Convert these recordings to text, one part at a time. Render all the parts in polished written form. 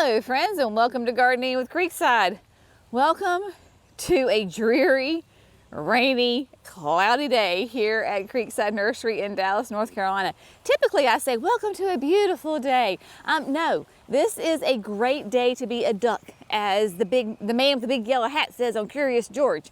Hello friends, and welcome to Gardening with Creekside. Welcome to a dreary, rainy, cloudy day here at Creekside Nursery in Dallas, North Carolina. Typically I say welcome to a beautiful day. No, this is a great day to be a duck, as the man with the big yellow hat says on Curious George.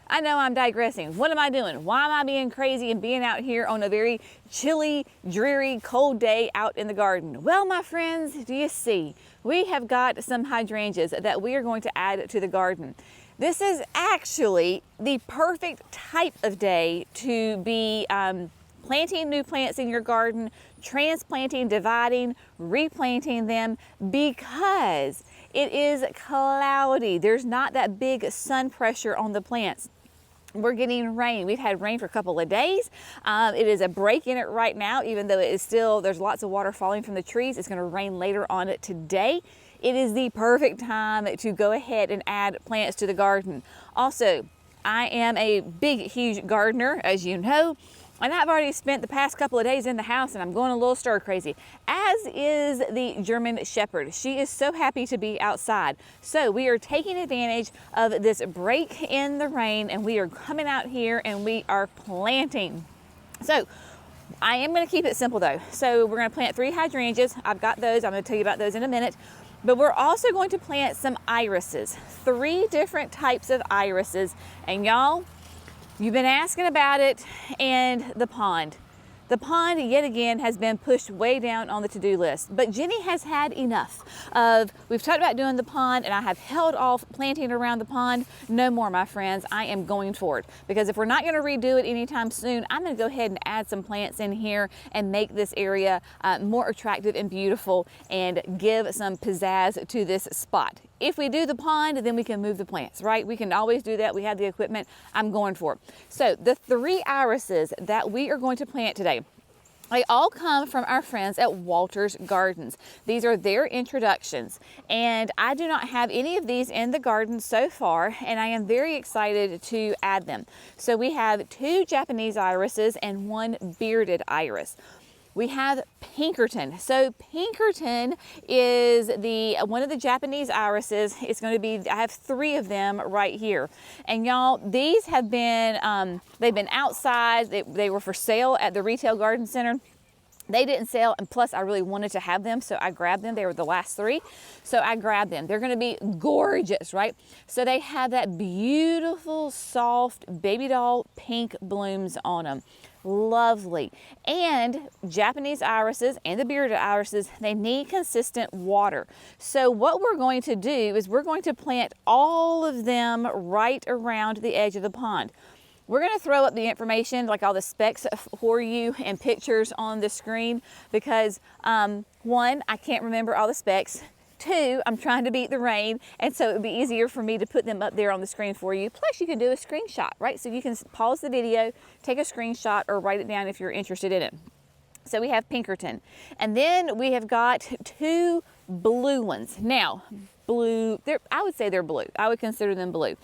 I know I'm digressing. What am I doing? Why am I being crazy and being out here on a very chilly, dreary, cold day out in the garden? Well, my friends, do you see? We have got some hydrangeas that we are going to add to the garden. This is actually the perfect type of day to be planting new plants in your garden, transplanting, dividing, replanting them, because it is cloudy. There's not that big sun pressure on the plants. We're getting rain. We've had rain for a couple of days. It is a break in it right now, even though it is still, there's lots of water falling from the trees. It's going to rain later on it today. It is the perfect time to go ahead and add plants to the garden. Also, I am a big, huge gardener, as you know. And I've already spent the past couple of days in the house and I'm going a little stir crazy, as is the German Shepherd. She is so happy to be outside. So we are taking advantage of this break in the rain and we are coming out here and we are planting. So I am going to keep it simple though. So we're going to plant 3 hydrangeas. I've got those. I'm going to tell you about those in a minute. But we're also going to plant some irises, 3 different types of irises. And y'all, you've been asking about it, and the pond. The pond, yet again, has been pushed way down on the to-do list. But Jenny has had enough of, we've talked about doing the pond, and I have held off planting around the pond. No more, my friends. I am going for it. Because if we're not going to redo it anytime soon, I'm going to go ahead and add some plants in here and make this area more attractive and beautiful and give some pizzazz to this spot. If we do the pond, then we can move the plants, right? We can always do that. We have the equipment. I'm going for it. So the 3 irises that we are going to plant today, they all come from our friends at Walter's Gardens. These are their introductions, and I do not have any of these in the garden so far, and I am very excited to add them. So we have 2 Japanese irises and 1 bearded iris. We have Pinkerton. So Pinkerton is one of the Japanese irises. It's going to be, I have 3 of them right here. And y'all, these have been, they've been outside. They were for sale at the retail garden center. They didn't sell, and plus I really wanted to have them, so I grabbed them. They were the last 3, so I grabbed them. They're gonna be gorgeous, right? So they have that beautiful, soft, baby doll pink blooms on them. Lovely. And Japanese irises and the bearded irises, they need consistent water. So what we're going to do is we're going to plant all of them right around the edge of the pond. We're going to throw up the information, like all the specs for you and pictures on the screen, because 1, I can't remember all the specs. 2, I'm trying to beat the rain, and so it would be easier for me to put them up there on the screen for you. Plus you can do a screenshot, right? So you can pause the video, take a screenshot, or write it down if you're interested in it. So we have Pinkerton. And then we have got 2 blue ones. Now, blue, I would say they're blue. I would consider them blue.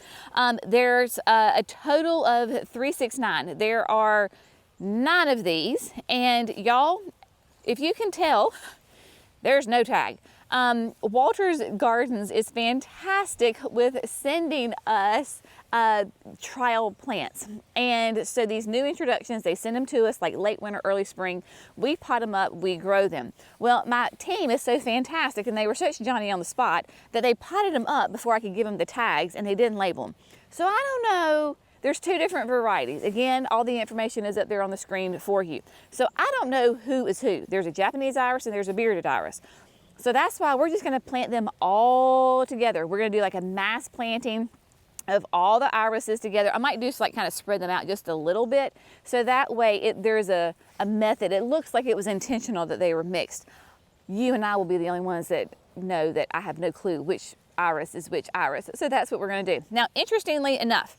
There's a total of 369. There are 9 of these, and y'all, if you can tell, there's no tag. Walter's Gardens is fantastic with sending us trial plants, and so these new introductions, they send them to us like late winter, early spring. We pot them up, we grow them. Well, my team is so fantastic, and they were such Johnny on the spot that they potted them up before I could give them the tags, and they didn't label them. So I don't know. There's 2 different varieties. Again, all the information is up there on the screen for you. So I don't know who is who. There's a Japanese iris and there's a bearded iris. So that's why we're just going to plant them all together. We're going to do like a mass planting of all the irises together. I might just like kind of spread them out just a little bit, so that way there's a method. It looks like it was intentional that they were mixed. You and I will be the only ones that know that I have no clue which iris is which iris. So that's what we're going to do. Now, interestingly enough,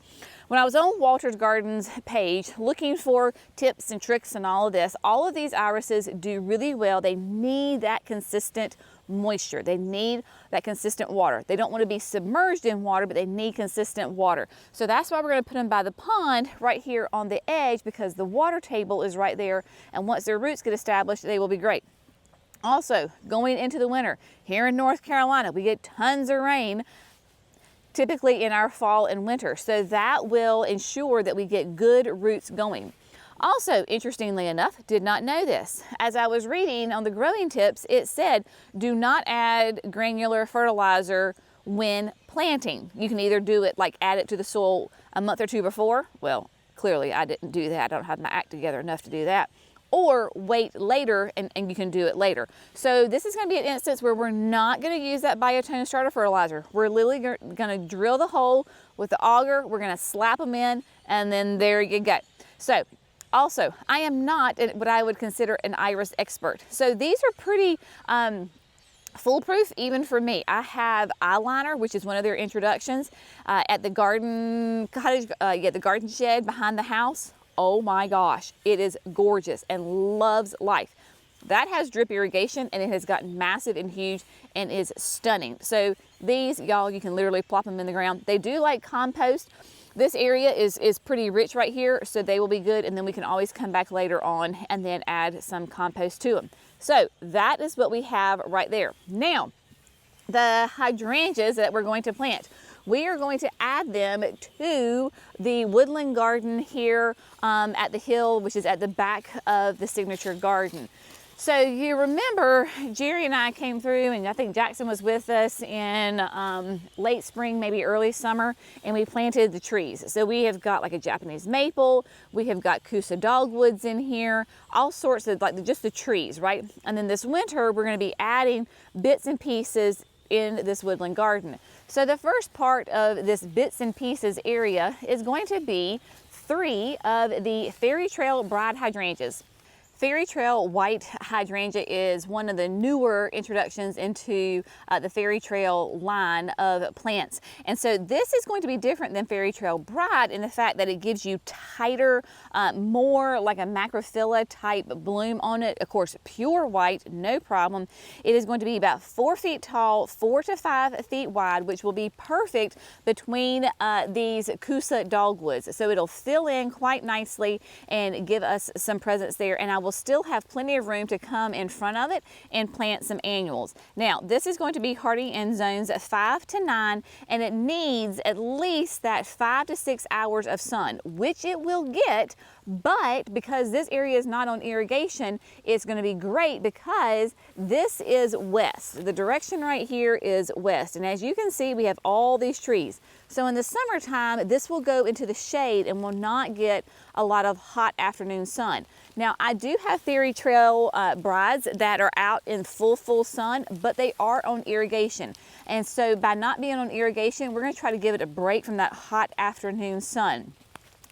when I was on Walter's Gardens page looking for tips and tricks and all of these irises do really well. They need that consistent moisture. They need that consistent water. They don't want to be submerged in water, but they need consistent water. So that's why we're going to put them by the pond right here on the edge, because the water table is right there, and once their roots get established, they will be great. Also, going into the winter, here in North Carolina, we get tons of rain, typically in our fall and winter. So that will ensure that we get good roots going. Also, interestingly enough, did not know this. As I was reading on the growing tips, it said, do not add granular fertilizer when planting. You can either do it like add it to the soil a month or two before. Well, clearly I didn't do that. I don't have my act together enough to do that. Or wait later and you can do it later. So this is going to be an instance where we're not going to use that biotone starter fertilizer. We're literally going to drill the hole with the auger. We're going to slap them in, and then there you go. So also, I am not what I would consider an iris expert. So these are pretty foolproof even for me. I have eyeliner, which is one of their introductions at the garden cottage, the garden shed behind the house. Oh my gosh, it is gorgeous and loves life. That has drip irrigation, and it has gotten massive and huge and is stunning. So these, y'all, you can literally plop them in the ground. They do like compost. This area is pretty rich right here, so they will be good, and then we can always come back later on and then add some compost to them. So that is what we have right there. Now, the hydrangeas that we're going to plant, we are going to add them to the woodland garden here at the hill, which is at the back of the signature garden. So you remember Jerry and I came through, and I think Jackson was with us in late spring, maybe early summer, and we planted the trees. So we have got like a Japanese maple, we have got Coosa dogwoods in here, all sorts of like just the trees, right? And then this winter, we're gonna be adding bits and pieces in this woodland garden. So the first part of this bits and pieces area is going to be 3 of the Fairy Trail Bride hydrangeas. Fairy Trail White Hydrangea is one of the newer introductions into the Fairy Trail line of plants. And so this is going to be different than Fairy Trail Bride in the fact that it gives you tighter, more like a macrophylla type bloom on it. Of course, pure white, no problem. It is going to be about 4 feet tall, 4 to 5 feet wide, which will be perfect between these Coosa dogwoods. So it'll fill in quite nicely and give us some presence there. And I will still have plenty of room to come in front of it and plant some annuals. Now, this is going to be hardy in zones 5 to 9, and it needs at least that 5 to 6 hours of sun, which it will get. But because this area is not on irrigation, it's going to be great because this is west. The direction right here is west. And as you can see, we have all these trees. So in the summertime, this will go into the shade and will not get a lot of hot afternoon sun. Now, I do have Fairy Trail brides that are out in full sun, but they are on irrigation. And so by not being on irrigation, we're going to try to give it a break from that hot afternoon sun.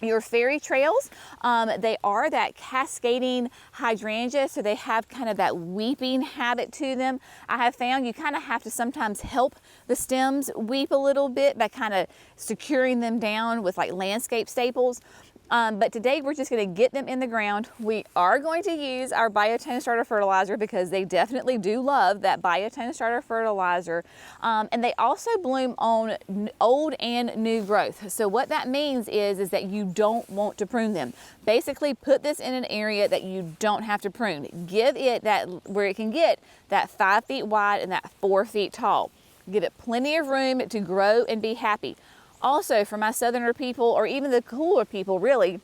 Your Fairy Trails, they are that cascading hydrangea, so they have kind of that weeping habit to them. I have found you kind of have to sometimes help the stems weep a little bit by kind of securing them down with like landscape staples. But today we're just going to get them in the ground. We are going to use our biotone starter fertilizer because they definitely do love that biotone starter fertilizer. And they also bloom on old and new growth. So what that means is that you don't want to prune them. Basically put this in an area that you don't have to prune. Give it that where it can get that 5 feet wide and that 4 feet tall. Give it plenty of room to grow and be happy. Also, for my southerner people, or even the cooler people really,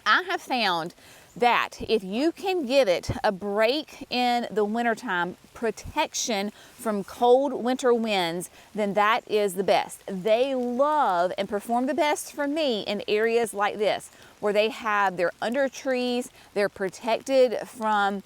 I have found that if you can give it a break in the wintertime, protection from cold winter winds, then that is the best. They love and perform the best for me in areas like this, where they have their under trees, they're protected from,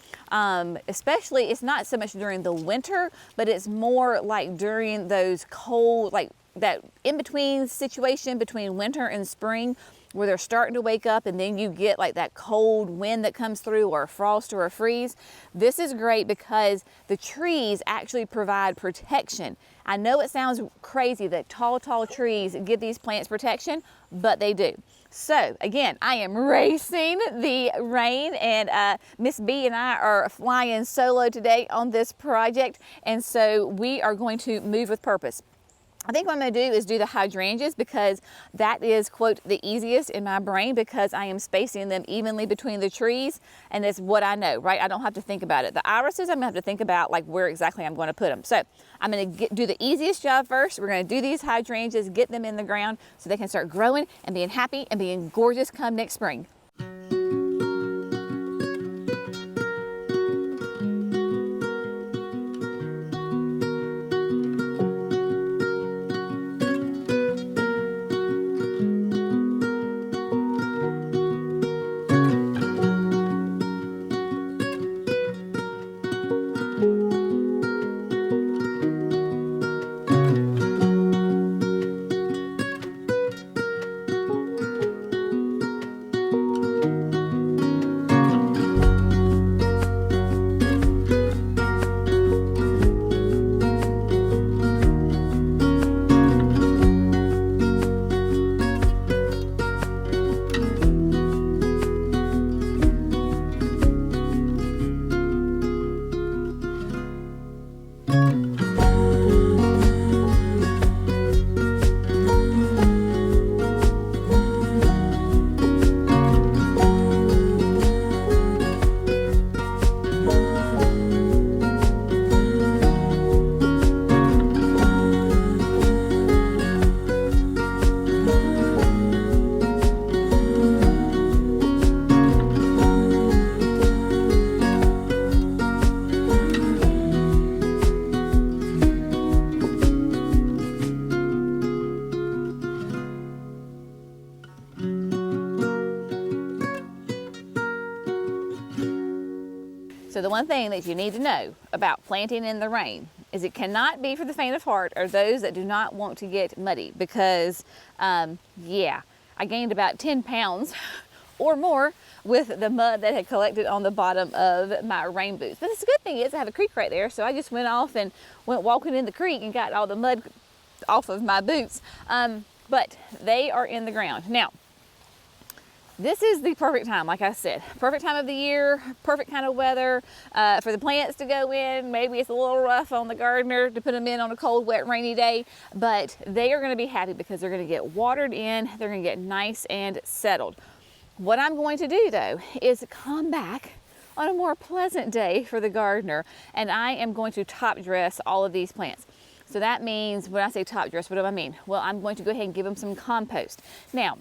especially, it's not so much during the winter, but it's more like during those cold, like that in-between situation between winter and spring, where they're starting to wake up and then you get like that cold wind that comes through, or a frost or a freeze. This is great because the trees actually provide protection. I know it sounds crazy that tall trees give these plants protection, but they do. So again, I am racing the rain, and Miss B and I are flying solo today on this project, and so we are going to move with purpose. I think what I'm going to do is do the hydrangeas because that is, quote, the easiest in my brain because I am spacing them evenly between the trees, and it's what I know, right? I don't have to think about it. The irises, I'm going to have to think about like where exactly I'm going to put them. So I'm going to do the easiest job first. We're going to do these hydrangeas, get them in the ground so they can start growing and being happy and being gorgeous come next spring. So the one thing that you need to know about planting in the rain is it cannot be for the faint of heart or those that do not want to get muddy because, yeah, I gained about 10 pounds or more with the mud that had collected on the bottom of my rain boots. But the good thing is I have a creek right there, so I just went off and went walking in the creek and got all the mud off of my boots. But they are in the ground. Now, this is the perfect time, like I said, perfect time of the year, perfect kind of weather for the plants to go in. Maybe it's a little rough on the gardener to put them in on a cold, wet, rainy day, but they are going to be happy because they're going to get watered in. They're going to get nice and settled. What I'm going to do though is come back on a more pleasant day for the gardener, and I am going to top dress all of these plants. So that means, when I say top dress, what do I mean? Well, I'm going to go ahead and give them some compost. Now,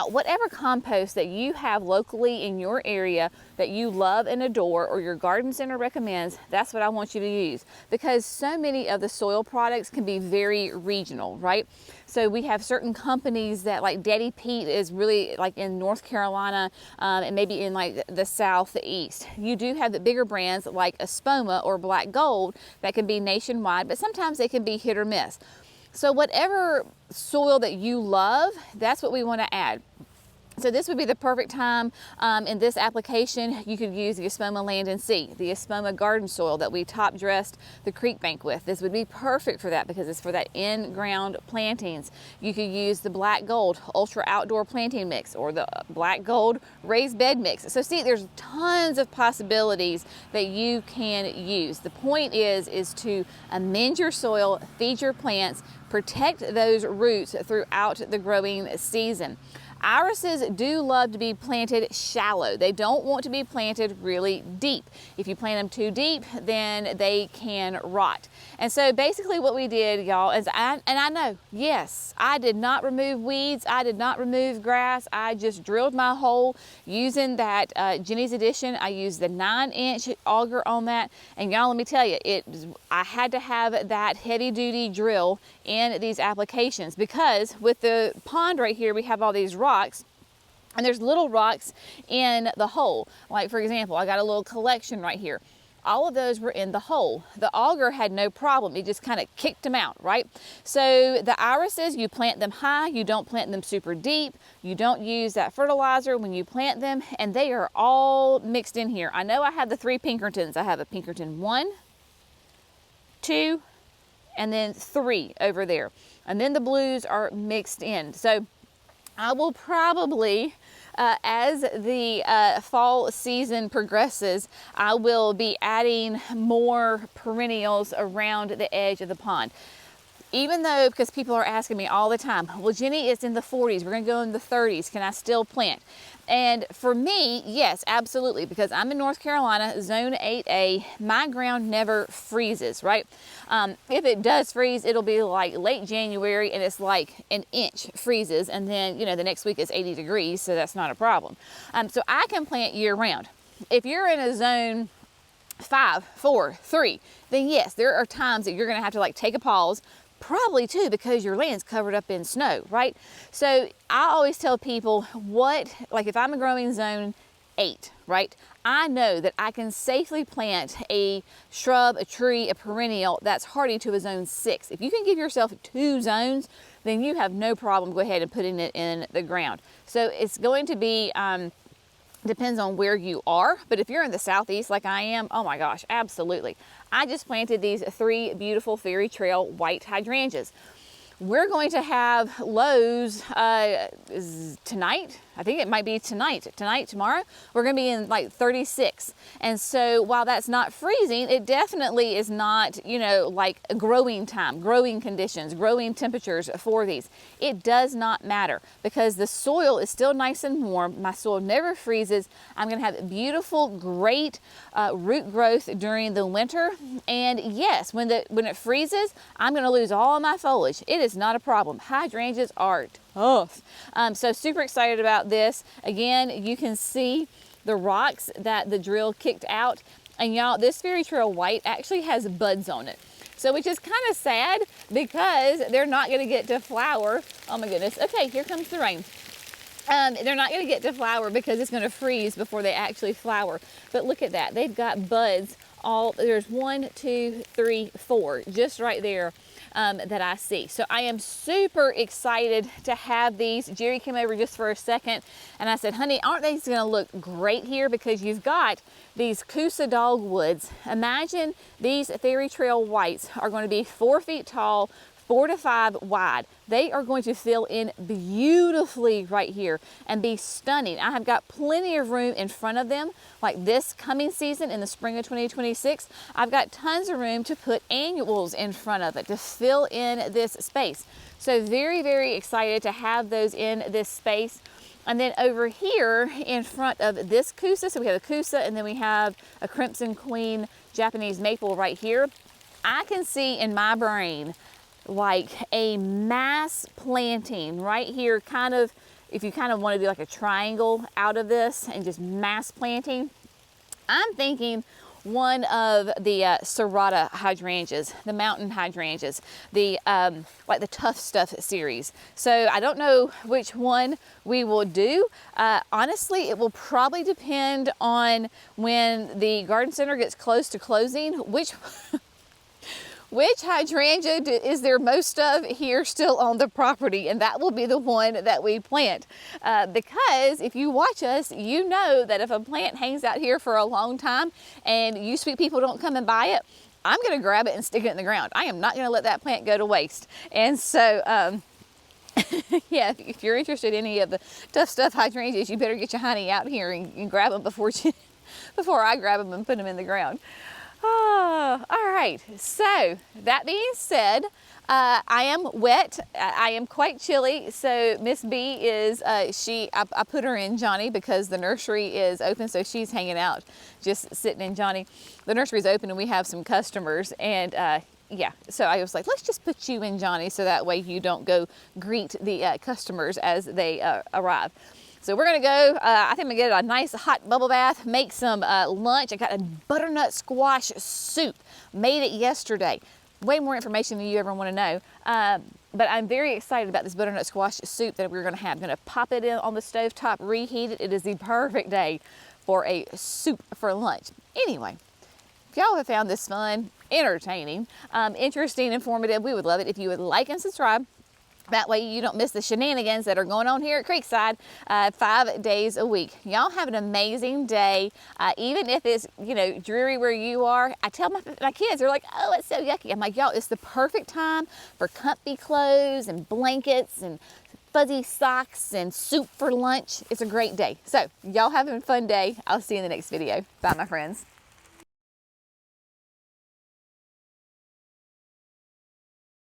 whatever compost that you have locally in your area that you love and adore or your garden center recommends, that's what I want you to use, because so many of the soil products can be very regional, right? So we have certain companies that, like Daddy Pete is really like in North Carolina and maybe in like the southeast. You do have the bigger brands like Espoma or Black Gold that can be nationwide, but sometimes they can be hit or miss. So whatever soil that you love, that's what we want to add. So this would be the perfect time in this application. You could use the Espoma Land and Sea, the Espoma garden soil that we top dressed the creek bank with. This would be perfect for that because it's for that in-ground plantings. You could use the Black Gold Ultra Outdoor Planting Mix or the Black Gold Raised Bed Mix. So see, there's tons of possibilities that you can use. The point is to amend your soil, feed your plants, protect those roots throughout the growing season. Irises do love to be planted shallow. They don't want to be planted really deep. If you plant them too deep, then they can rot. And so basically what we did, y'all, is I know, yes, I did not remove weeds. I did not remove grass. I just drilled my hole using that Jenny's Edition. I used the 9-inch auger on that. And y'all, let me tell you, I had to have that heavy duty drill in these applications because with the pond right here, we have all these rocks. And there's little rocks in the hole. Like for example, I got a little collection right here. All of those were in the hole. The auger had no problem. It just kind of kicked them out, right? So the irises, you plant them high. You don't plant them super deep. You don't use that fertilizer when you plant them. And they are all mixed in here. I know I have the 3 Pinkertons. I have a Pinkerton 1, 2, and then 3 over there. And then the blues are mixed in. So I will probably, as the fall season progresses, I will be adding more perennials around the edge of the pond. even though, because people are asking me all the time, well, Jenny, it's in the 40s, we're gonna go in the 30s, can I still plant? And for me, yes, absolutely, because I'm in North Carolina, zone 8A, my ground never freezes, right? If it does freeze, it'll be like late January and it's like an inch freezes, and then, you know, the next week it's 80 degrees, so that's not a problem. So I can plant year round. If you're in a zone 5, 4, 3, then yes, there are times that you're gonna have to like take a pause, probably too, because your land's covered up in snow, right? So I always tell people like if I'm a growing zone 8, right? I know that I can safely plant a shrub, a tree, a perennial that's hardy to a zone 6. If you can give yourself 2 zones, then you have no problem go ahead and putting it in the ground. So it's going to be, depends on where you are, but if you're in the southeast like I am, oh my gosh, absolutely. I just planted these 3 beautiful Fairy Trail white hydrangeas. We're going to have lows tonight. I think it might be tonight, tomorrow. We're going to be in like 36. And so while that's not freezing, it definitely is not, you know, like a growing time, growing conditions, growing temperatures for these. It does not matter because the soil is still nice and warm. My soil never freezes. I'm going to have beautiful, great root growth during the winter. And yes, when it freezes, I'm going to lose all my foliage. It is not a problem. Hydrangeas are tough. So super excited about this. Again, you can see the rocks that the drill kicked out. And y'all, this Fairy Trail white actually has buds on it. So which is kind of sad because they're not going to get to flower. Oh my goodness. Okay, here comes the rain. They're not going to get to flower because it's going to freeze before they actually flower. But look at that. They've got buds there's 1, 2, 3, 4 just right there. That I see. So I am super excited to have these. Jerry came over just for a second and I said, honey, aren't these gonna look great here? Because you've got these Coosa dogwoods. Imagine these Fairy Trail whites are going to be 4 feet tall, 4 to 5 wide. They are going to fill in beautifully right here and be stunning. I have got plenty of room in front of them. Like this coming season in the spring of 2026, I've got tons of room to put annuals in front of it to fill in this space. So very, very excited to have those in this space. And then over here in front of this Coosa, so we have a Coosa and then we have a Crimson Queen Japanese maple right here. I can see in my brain like a mass planting right here, kind of, if you kind of want to do like a triangle out of this and just mass planting. I'm thinking one of the Serrata hydrangeas, the mountain hydrangeas, the like the Tough Stuff series. So I don't know which one we will do. Honestly, it will probably depend on when the garden center gets close to closing, which hydrangea is there most of here still on the property, and that will be the one that we plant. Because if you watch us, you know that if a plant hangs out here for a long time and you sweet people don't come and buy it, I'm gonna grab it and stick it in the ground. I am not gonna let that plant go to waste. And so, yeah, if you're interested in any of the Tough Stuff hydrangeas, you better get your honey out here and grab them before I grab them and put them in the ground. Oh, all right, so that being said, I am wet, I am quite chilly, so Miss B is, I put her in Johnny because the nursery is open, so she's hanging out, just sitting in Johnny. The nursery is open and we have some customers, and yeah, so I was like, let's just put you in Johnny so that way you don't go greet the customers as they arrive. So we're gonna go, I think I'm gonna get a nice hot bubble bath, make some lunch. I got a butternut squash soup, made it yesterday. Way more information than you ever wanna know. But I'm very excited about this butternut squash soup that we're gonna have. I'm gonna pop it in on the stove top, reheat it. It is the perfect day for a soup for lunch. Anyway, if y'all have found this fun, entertaining, interesting, informative, we would love it if you would like and subscribe. That way you don't miss the shenanigans that are going on here at Creekside 5 days a week. Y'all have an amazing day. Even if it's, you know, dreary where you are, I tell my kids, they're like, oh, it's so yucky. I'm like, y'all, it's the perfect time for comfy clothes and blankets and fuzzy socks and soup for lunch. It's a great day. So y'all have a fun day. I'll see you in the next video. Bye, my friends.